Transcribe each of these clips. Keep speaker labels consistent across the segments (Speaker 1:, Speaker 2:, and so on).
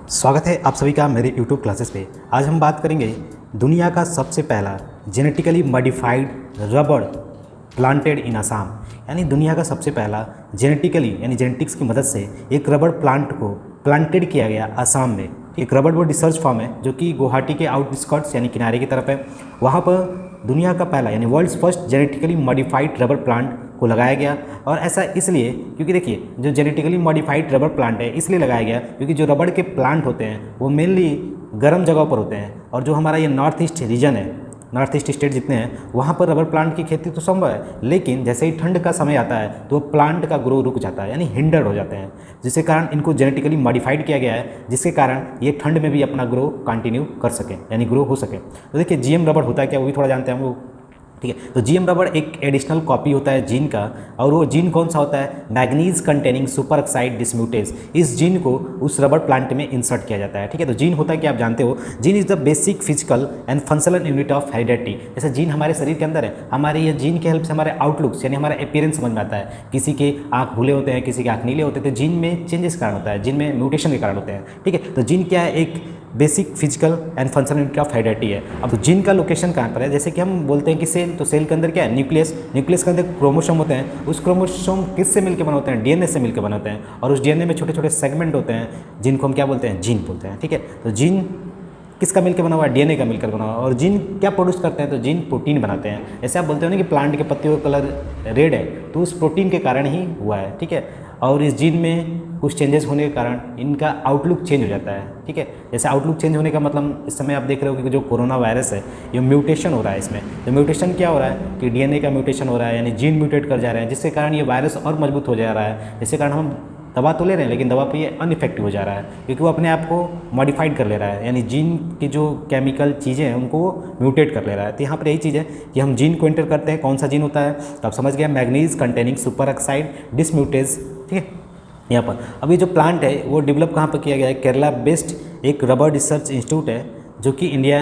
Speaker 1: स्वागत है आप सभी का मेरे YouTube क्लासेस पे। आज हम बात करेंगे दुनिया का सबसे पहला genetically modified rubber planted in Assam. यानी दुनिया का सबसे पहला जेनेटिकली यानी जेनेटिक्स की मदद से एक रबर प्लांट को प्लांटेड किया गया असम में। एक रबर बोर्ड रिसर्च फार्म है जो कि गुवाहाटी के आउटस्कर्ट्स यानी किनारे की तरफ है। वहाँ पर दुनिया का पहला यानी world's first genetically modified rubber plant को लगाया गया। और ऐसा इसलिए क्योंकि देखिए जो जेनेटिकली मॉडिफाइड रबर प्लांट है इसलिए लगाया गया क्योंकि जो रबर के प्लांट होते हैं वो मेनली गर्म जगहों पर होते हैं। और जो हमारा ये नॉर्थ ईस्ट रीजन है, नॉर्थ ईस्ट स्टेट जितने हैं वहाँ पर रबर प्लांट की खेती तो संभव है, लेकिन जैसे ही ठंड का समय आता है तो प्लांट का ग्रो रुक जाता है यानी हिंडर्ड हो जाते हैं, जिसके कारण इनको जेनेटिकली मॉडिफाइड किया गया है जिसके कारण ये ठंड में भी अपना ग्रो कंटिन्यू कर सकें यानी ग्रो हो सके। तो देखिए जीएम रबर होता है क्या, वो भी थोड़ा जानते हैं हम लोग। ठीक है, तो जीएम रबर एक एडिशनल कॉपी होता है जीन का, और वो जीन कौन सा होता है, manganese containing super oxide dismutase. इस जीन को उस रबर प्लांट में इंसर्ट किया जाता है। ठीक है, तो जीन होता है कि आप जानते हो, gene is the basic physical and functional unit of heredity. जैसे जीन हमारे शरीर के अंदर है, हमारे ये जीन की हेल्प से हमारे आउटलुक्स यानी हमारा अपीयरेंस समझ में आता है। किसी के आँख भूले होते हैं, किसी के आँख नीले होते हैं, तो जीन में चेंजेस के कारण होता है, जीन में म्यूटेशन के कारण होते हैं। ठीक है, तो जीन क्या है, एक basic physical and functional unit of heredity है। अब जीन का लोकेशन कहाँ पर है, जैसे कि हम बोलते हैं कि सेल, तो सेल के अंदर क्या है, न्यूक्लियस। न्यूक्लियस के अंदर क्रोमोसोम होते हैं, उस क्रोमोसोम किससे मिलकर बने होते हैं, डीएनए से मिलकर बने होते हैं। और उस डीएनए में छोटे छोटे सेगमेंट होते हैं जिनको हम क्या बोलते हैं, जीन बोलते हैं। ठीक है, तो जीन किसका मिलकर बना हुआ है, डीएनए का मिलकर बना हुआ है। और जीन क्या प्रोड्यूस करते हैं, तो जीन प्रोटीन बनाते हैं। जैसे आप बोलते हो ना कि प्लांट के पत्तियों का कलर रेड है, तो उस प्रोटीन के कारण ही हुआ है। ठीक है, और इस जीन में कुछ चेंजेस होने के कारण इनका आउटलुक चेंज हो जाता है। ठीक है, जैसे आउटलुक चेंज होने का मतलब इस समय आप देख रहे हो कि जो कोरोना वायरस है ये म्यूटेशन हो रहा है। इसमें तो म्यूटेशन क्या हो रहा है कि डीएनए का म्यूटेशन हो रहा है, यानी जीन म्यूटेट कर जा रहे हैं, जिसके कारण ये वायरस और मजबूत हो जा रहा है। जिसके कारण हम दवा तो ले रहे हैं लेकिन दवा पे ये अनइफेक्टिव हो जा रहा है क्योंकि वो अपने आप को मॉडिफाइड कर ले रहा है, यानी जीन की जो केमिकल चीज़ें हैं उनको म्यूटेट कर ले रहा है। तो यहाँ पर यही चीज़ है कि हम जीन को एंटर करते हैं। कौन सा जीन होता है, तो आप समझ गए, manganese containing super oxide dismutase. ठीक है, यहाँ पर अभी जो प्लांट है वो डेवलप कहाँ पर किया गया है, केरला बेस्ड एक रबर रिसर्च इंस्टीट्यूट है जो कि इंडिया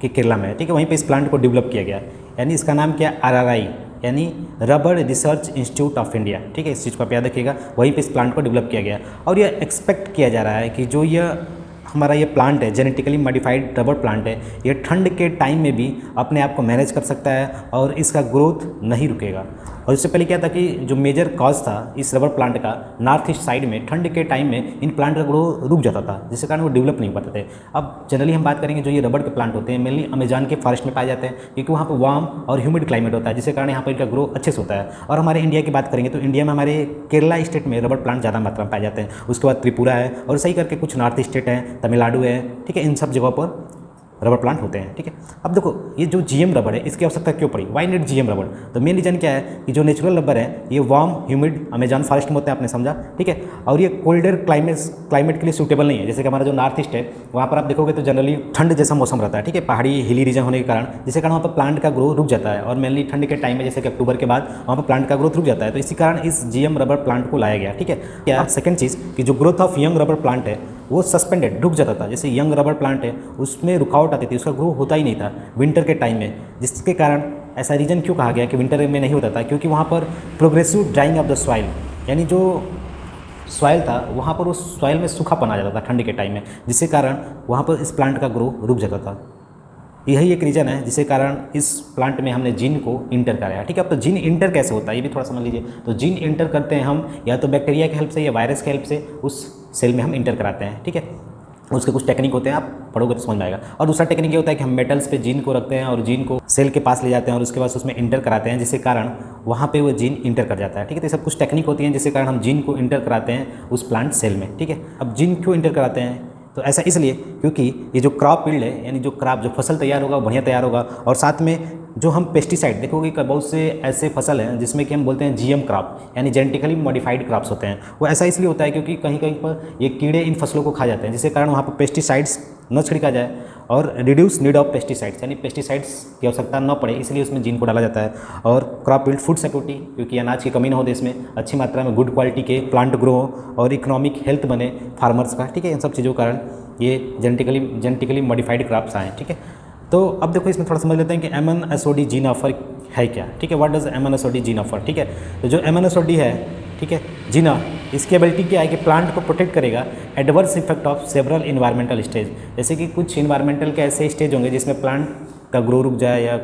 Speaker 1: के केरला में है। ठीक है, वहीं पे इस प्लांट को डेवलप किया गया, यानी इसका नाम क्या है, RRI यानी rubber research institute of India. ठीक है, इस चीज़ को आप याद रखिएगा, वहीं पे इस प्लांट को डेवलप किया गया। और यह एक्सपेक्ट किया जा रहा है कि जो यह हमारा ये प्लांट है जेनेटिकली मॉडिफाइड रबर प्लांट है, ये ठंड के टाइम में भी अपने आप को मैनेज कर सकता है और इसका ग्रोथ नहीं रुकेगा। और इससे पहले क्या था कि जो मेजर कॉज था इस रबर प्लांट का, नॉर्थ ईस्ट साइड में ठंड के टाइम में इन प्लांट का ग्रो रुक जाता था, जिसके कारण वो डेवलप नहीं हो पाते थे। अब जनरली हम बात करेंगे जो ये रबर के प्लांट होते हैं मेनली अमेज़न के फॉरेस्ट में पाए जाते हैं क्योंकि वहाँ पर वार्म और ह्यूमिड क्लाइमेट होता है, जिसके कारण यहाँ पर इनका ग्रो अच्छे से होता है। और हमारे इंडिया की बात करेंगे तो इंडिया में हमारे केरला स्टेट में रबर प्लांट ज़्यादा मात्रा में पाए जाते हैं, उसके बाद त्रिपुरा है और सही करके कुछ नॉर्थ स्टेट हैं, तमिलनाडु है। ठीक है, इन सब जगहों पर रबर प्लांट होते हैं। ठीक है, अब देखो ये जो जीएम रबर है इसकी आवश्यकता क्यों पड़ी, वाई नीड जीएम रबर। तो मेन रीजन क्या है कि जो नेचुरल रबर है ये वार्म ह्यूमिड अमेज़न फॉरेस्ट में होते हैं, आपने समझा। ठीक है, और ये कोल्डर क्लाइमेट के लिए सूटेबल नहीं है। जैसे कि हमारा जो नॉर्थ ईस्ट है वहाँ पर आप देखोगे तो जनरली ठंड जैसा मौसम रहता है। ठीक है, पहाड़ी हिली रीजन होने के कारण, जिसके कारण वहाँ पर प्लांट का ग्रो रुक जाता है और मेनली ठंड के टाइम में जैसे कि अक्टूबर के बाद वहाँ पर प्लांट का ग्रोथ रुक जाता है। तो इसी कारण इस जीएम रबर प्लांट को लाया गया। ठीक है, क्या सेकंड चीज़ कि जो growth of young rubber plant है वो सस्पेंडेड रुक जाता था। जैसे यंग रबर प्लांट है उसमें रुकावट आती थी, उसका ग्रो होता ही नहीं था विंटर के टाइम में, जिसके कारण ऐसा रीजन क्यों कहा गया कि विंटर में नहीं होता था, क्योंकि वहाँ पर progressive drying of the soil यानी जो सॉइल था वहाँ पर उस सॉइल में सूखापन आ जाता था ठंड के टाइम में, जिसके कारण वहाँ पर इस प्लांट का ग्रो रुक जाता था। यही एक रीज़न है जिसके कारण इस प्लांट में हमने जीन को इंटर कराया। ठीक है, अब तो जीन इंटर कैसे होता है ये भी थोड़ा समझ लीजिए। तो जीन इंटर करते हैं हम या तो बैक्टीरिया की हेल्प से या वायरस की हेल्प से उस सेल में हम इंटर कराते हैं। ठीक है, उसके कुछ टेक्निक होते हैं, आप पढ़ोगे तो समझ में आएगा। और दूसरा टेक्निक ये होता है कि हम मेटल्स पे जीन को रखते हैं और जीन को सेल के पास ले जाते हैं और उसके बाद उसमें इंटर कराते हैं, जिसके कारण वहाँ पे वो जीन इंटर कर जाता है। ठीक है, तो ये सब कुछ टेक्निक होती हैं जिसके कारण हम जीन को इंटर कराते हैं उस प्लांट सेल में। ठीक है, अब जीन क्यों इंटर कराते हैं, तो ऐसा इसलिए क्योंकि ये जो क्रॉप फील्ड है यानी जो क्रॉप जो फसल तैयार होगा वो बढ़िया तैयार होगा। और साथ में जो हम पेस्टिसाइड देखोगे कि बहुत से ऐसे फसल हैं जिसमें कि हम बोलते हैं जीएम क्रॉप यानी जेनेटिकली मॉडिफाइड क्रॉप्स होते हैं, वो ऐसा इसलिए होता है क्योंकि कहीं कहीं पर ये कीड़े इन फसलों को खा जाते हैं, जिसके कारण वहाँ पर पेस्टिसाइड्स न छिड़का जाए और रिड्यूस नीड ऑफ पेस्टिसाइड्स यानी पेस्टिसाइड्स की आवश्यकता न पड़े, इसलिए उसमें जीन को डाला जाता है। और क्रॉप फील्ड फूड सिक्योरिटी क्योंकि अनाज की कमी न हो देश में, अच्छी मात्रा में गुड क्वालिटी के प्लांट ग्रो और इकोनॉमिक हेल्थ बने फार्मर्स का। ठीक है, इन सब चीज़ों के कारण ये जेनेटिकली मॉडिफाइड क्रॉप्स आए। ठीक है, तो अब देखो इसमें थोड़ा समझ लेते हैं कि MNSOD जीन ऑफर है क्या। ठीक है, what does MNSOD gene offer. ठीक है, तो जो MNSOD है, ठीक है, जीना इसकी एबिलिटी क्या है कि प्लांट को प्रोटेक्ट करेगा adverse effect of several environmental stage. जैसे कि कुछ इन्वायरमेंटल के ऐसे स्टेज होंगे जिसमें प्लांट का ग्रो रुक जाए या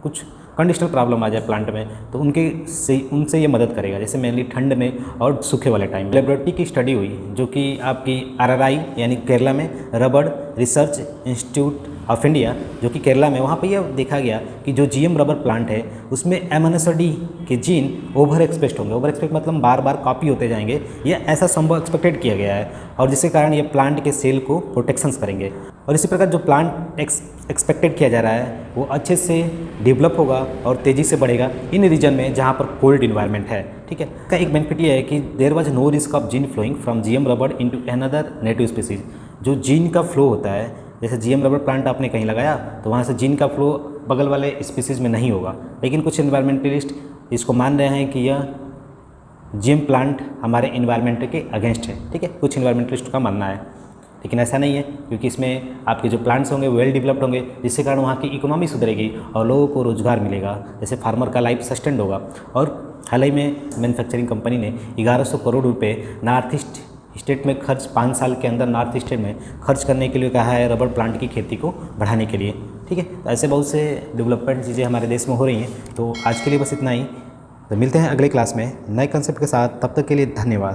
Speaker 1: कुछ कंडीशनल प्रॉब्लम आ जाए प्लांट में, तो उनसे ये मदद करेगा, जैसे मेनली ठंड में और सूखे वाले टाइम में। लेबोरेटरी की स्टडी हुई जो कि आपकी RRI यानी केरला में रबड़ रिसर्च इंस्टीट्यूट ऑफ इंडिया जो कि केरला में, वहाँ पे यह देखा गया कि जो GM रबर प्लांट है उसमें MNSD के जीन ओवर एक्सप्रेस्ड होंगे। ओवर एक्सप्रेस मतलब बार बार कॉपी होते जाएंगे, यह ऐसा संभव एक्सपेक्टेड किया गया है, और जिसके कारण ये प्लांट के सेल को प्रोटेक्शंस करेंगे। और इसी प्रकार जो प्लांट एक्सपेक्टेड किया जा रहा है वो अच्छे से डेवलप होगा और तेज़ी से बढ़ेगा इन रीजन में जहाँ पर कोल्ड इन्वायरमेंट है। ठीक है, का एक बेनिफिट ये है कि there was no risk of gene flowing from GM rubber into another native species. जो जीन का फ्लो होता है, जैसे GM रबर प्लांट आपने कहीं लगाया तो वहाँ से जीन का फ्लो बगल वाले स्पीसीज में नहीं होगा, लेकिन कुछ इन्वायरमेंटलिस्ट इसको मान रहे हैं कि यह GM प्लांट हमारे इन्वायरमेंट के अगेंस्ट है। ठीक है, कुछ इन्वायरमेंटलिस्ट का मानना है, लेकिन ऐसा नहीं है, क्योंकि इसमें आपके जो प्लांट्स होंगे वेल डेवलप्ड होंगे, जिसके कारण वहाँ की इकोनॉमी सुधरेगी और लोगों को रोजगार मिलेगा, जैसे फार्मर का लाइफ सस्टेंड होगा। और हाल ही में मैन्युफैक्चरिंग कंपनी ने 1100 करोड़ रुपए नॉर्थ ईस्ट स्टेट में खर्च 5 साल के अंदर नॉर्थ ईस्ट में खर्च करने के लिए कहा है, रबर प्लांट की खेती को बढ़ाने के लिए। ठीक है, तो ऐसे बहुत से डेवलपमेंट चीज़ें हमारे देश में हो रही हैं। तो आज के लिए बस इतना ही, तो मिलते हैं अगले क्लास में नए कंसेप्ट के साथ। तब तक के लिए धन्यवाद।